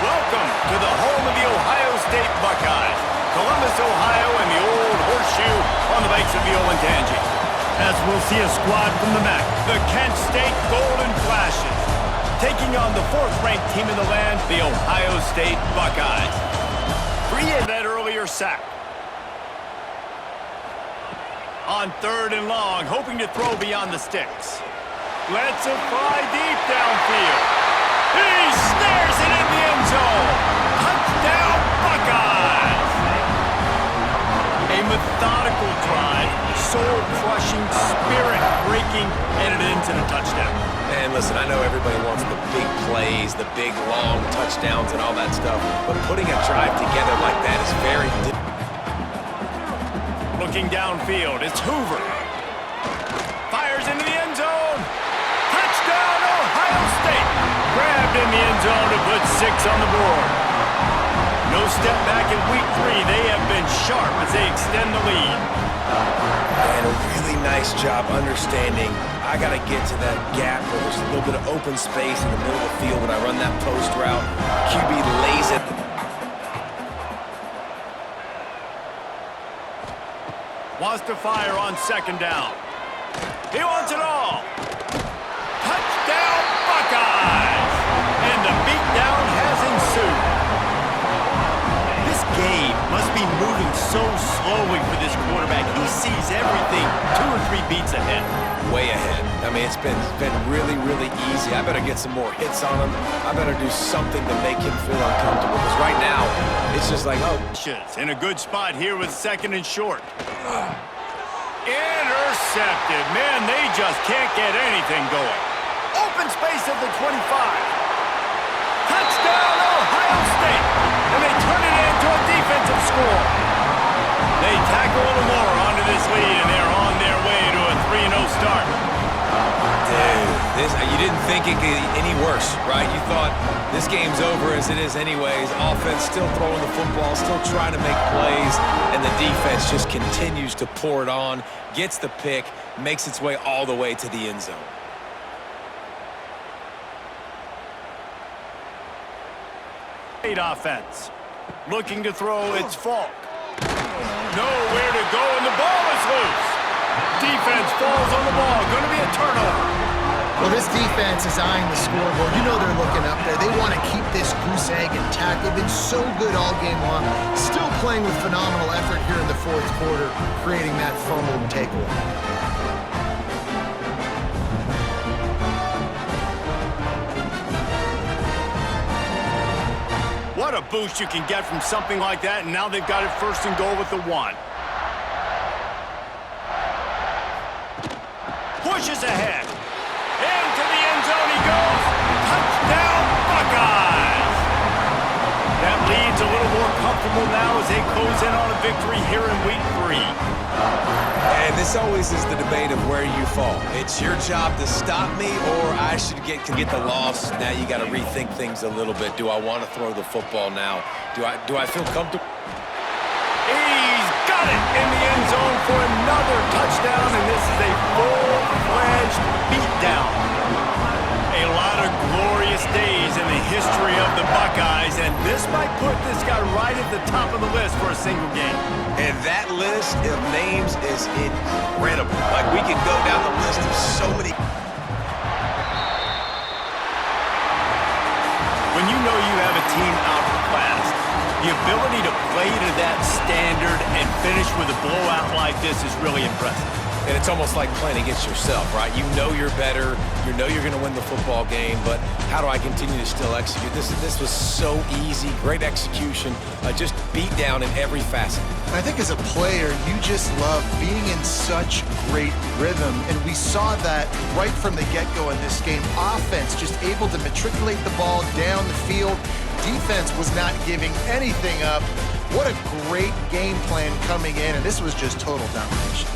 Welcome to the home of the Ohio State Buckeyes, Columbus, Ohio, and the old horseshoe on the banks of the Olentangy. As we'll see a squad from the MAC, the Kent State Golden Flashes, taking on the fourth-ranked team in the land, the Ohio State Buckeyes. Free that earlier sack. On 3rd and long, hoping to throw beyond the sticks. Lets it fly deep downfield. He snares it in the end zone. Touchdown, Buckeyes! A methodical drive, soul-crushing, spirit-breaking, and it ends in a touchdown. And listen, I know everybody wants the big plays, the big, long touchdowns and all that stuff, but putting a drive together like that is very difficult. Looking downfield, it's Hoover. Fires into the end zone. Touchdown, Ohio State. Grabbed in the end zone to put 6 on the board. No step back in week 3. They have been sharp as they extend the lead. And a really nice job understanding I got to get to that gap where there's a little bit of open space in the middle of the field when I run that post route. QB lays it. Wants to fire on 2nd down. He wants it all. Touchdown, Buckeyes! And the beatdown has ensued. This game must be moving so slowly for this quarterback. He sees everything 2 or 3 beats ahead. Way ahead. I mean, it's been really, really easy. I better get some more hits on him. I better do something to make him feel uncomfortable. Because right now, it's just like, oh. In a good spot here with 2nd and short. Intercepted. Man, they just can't get anything going. Open space at the 25. Touchdown, Ohio State. And they turn it into a defensive score. They tack a little more onto this lead, and they're on their way to a 3-0 start. Dude, you didn't think it could get any worse, right? You thought this game's over as it is anyways. Offense still throwing the football, still trying to make plays, and the defense just continues to pour it on, gets the pick, makes its way all the way to the end zone. Great offense. Looking to throw, it's Falk. Nowhere to go, and the ball is loose. Defense falls on the ball. Going to be a turnover. Well, this defense is eyeing the scoreboard. You know they're looking up there. They want to keep this goose egg intact. They've been so good all game long. Still playing with phenomenal effort here in the 4th quarter, creating that fumble and takeaway. What a boost you can get from something like that, and now they've got it 1st and goal with the 1. Pushes ahead. Into the end zone he goes. Touchdown, Buckeyes! That lead's a little more comfortable now as they close in on a victory here in week 3. And this always is the debate of where you fall. It's your job to stop me, or I should get the loss. Now you got to rethink things a little bit. Do I want to throw the football now? Do I feel comfortable? He's got it in the end zone for another touchdown, and this is a full-fledged beatdown. A lot of glorious days in the history of the Buckeyes, and this might put this guy right at the top of the list for a single game. And that list of names is incredible. Like, we could go down the list of so many. When you know you have a team outclassed, the ability to play to that standard and finish with a blowout like this is really impressive. And it's almost like playing against yourself, right? You know you're better. You know you're going to win the football game, but how do I continue to still execute? This was so easy. Great execution. Just beat down in every facet. I think as a player, you just love being in such great rhythm, and we saw that right from the get-go in this game. Offense just able to matriculate the ball down the field. Defense was not giving anything up. What a great game plan coming in, and this was just total domination.